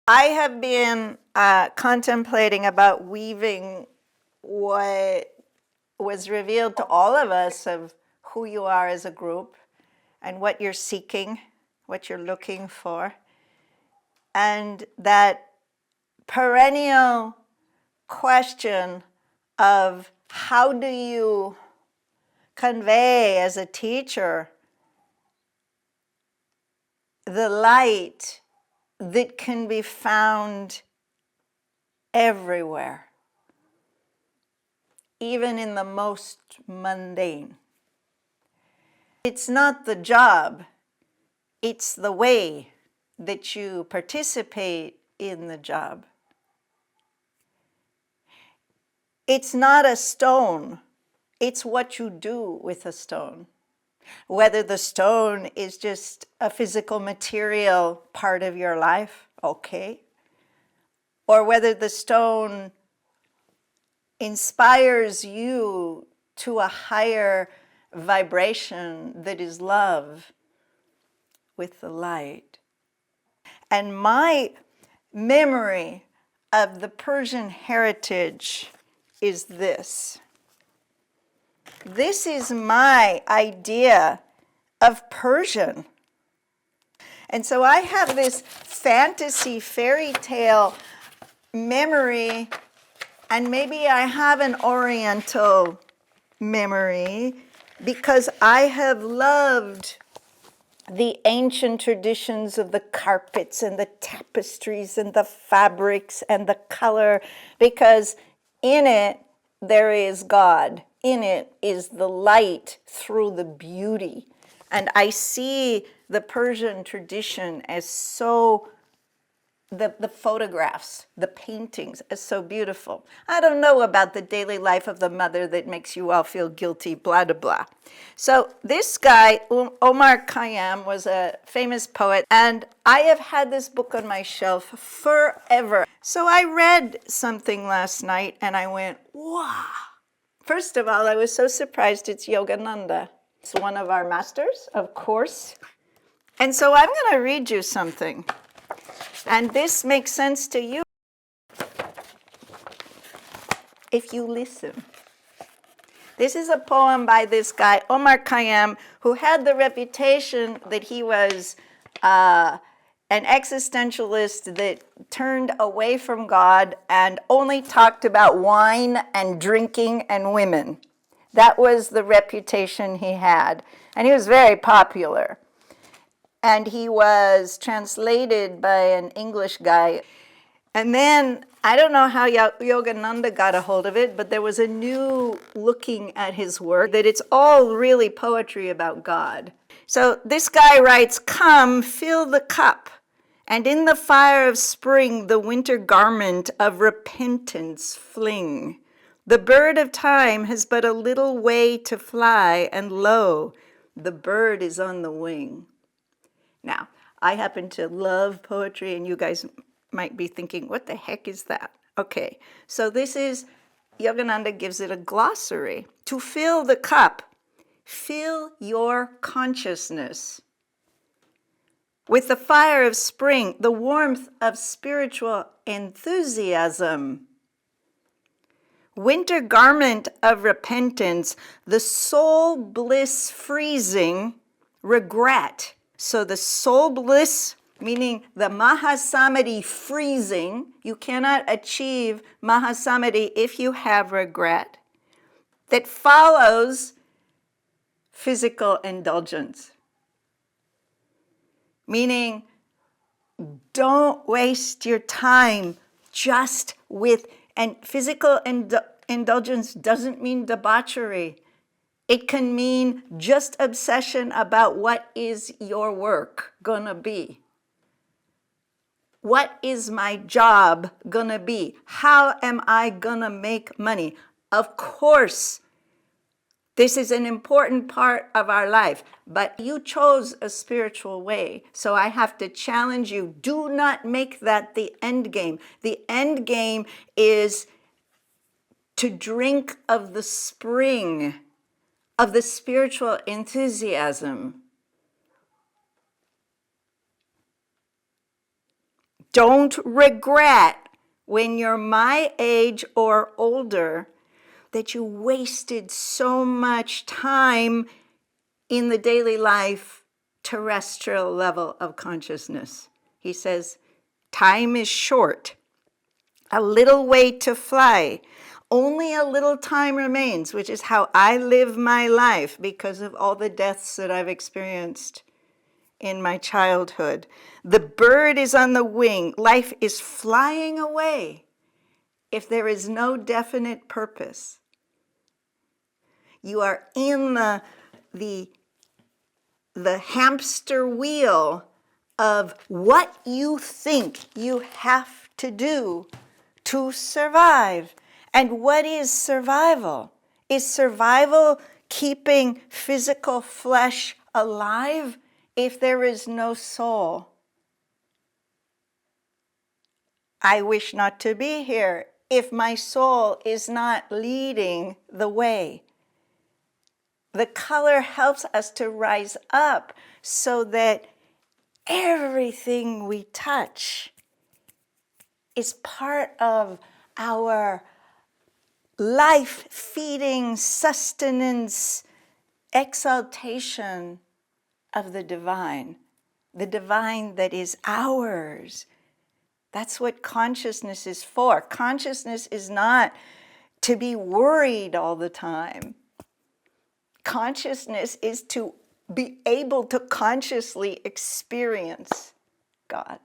I have been contemplating about weaving what was revealed to all of us of who you are as a group and what you're seeking, what you're looking for, and that perennial question of how do you convey as a teacher the light that can be found everywhere, even in the most mundane. It's not the job, it's the way that you participate in the job. It's not a stone, it's what you do with a stone. Whether the stone is just a physical material part of your life, okay. Or whether the stone inspires you to a higher vibration that is love with the light. And my memory of the Persian heritage is this. This is my idea of Persian. And so I have this fantasy fairy tale memory, and maybe I have an Oriental memory because I have loved the ancient traditions of the carpets and the tapestries and the fabrics and the color, because in it there is God. In it is the light through the beauty. And I see the Persian tradition as so, the photographs, the paintings as so beautiful. I don't know about the daily life of the mother that makes you all feel guilty, blah, blah, blah. So this guy, Omar Khayyam, was a famous poet, and I have had this book on my shelf forever. So I read something last night and I went, wow. First of all, I was so surprised it's Yogananda. It's one of our masters, of course. And so I'm going to read you something. And this makes sense to you if you listen. This is a poem by this guy, Omar Khayyam, who had the reputation that he was an existentialist that turned away from God and only talked about wine and drinking and women. That was the reputation he had. And he was very popular. And he was translated by an English guy. And then, I don't know how Yogananda got a hold of it, but there was a new looking at his work, that it's all really poetry about God. So this guy writes, "Come, fill the cup, and in the fire of spring the winter garment of repentance fling. The bird of time has but a little way to fly, and lo, the bird is on the wing." Now, I happen to love poetry, and you guys might be thinking, what the heck is that? Okay, so this is, Yogananda gives it a glossary. To fill the cup, fill your consciousness with the fire of spring, the warmth of spiritual enthusiasm. Winter garment of repentance, the soul bliss freezing regret. So the soul bliss, meaning the Mahasamadhi freezing, you cannot achieve Mahasamadhi if you have regret, that follows physical indulgence. Meaning, don't waste your time just with, and physical indulgence doesn't mean debauchery. It can mean just obsession about what is your work gonna be. What is my job gonna be? How am I gonna make money? Of course, this is an important part of our life, but you chose a spiritual way. So I have to challenge you, do not make that the end game. The end game is to drink of the spring of the spiritual enthusiasm. Don't regret when you're my age or older that you wasted so much time in the daily life terrestrial level of consciousness. He says, time is short, a little way to fly. Only a little time remains, which is how I live my life because of all the deaths that I've experienced in my childhood. The bird is on the wing. Life is flying away if there is no definite purpose. You are in the hamster wheel of what you think you have to do to survive. And what is survival? Is survival keeping physical flesh alive if there is no soul? I wish not to be here if my soul is not leading the way. The color helps us to rise up so that everything we touch is part of our life-feeding sustenance, exaltation of the divine that is ours. That's what consciousness is for. Consciousness is not to be worried all the time. Consciousness is to be able to consciously experience God.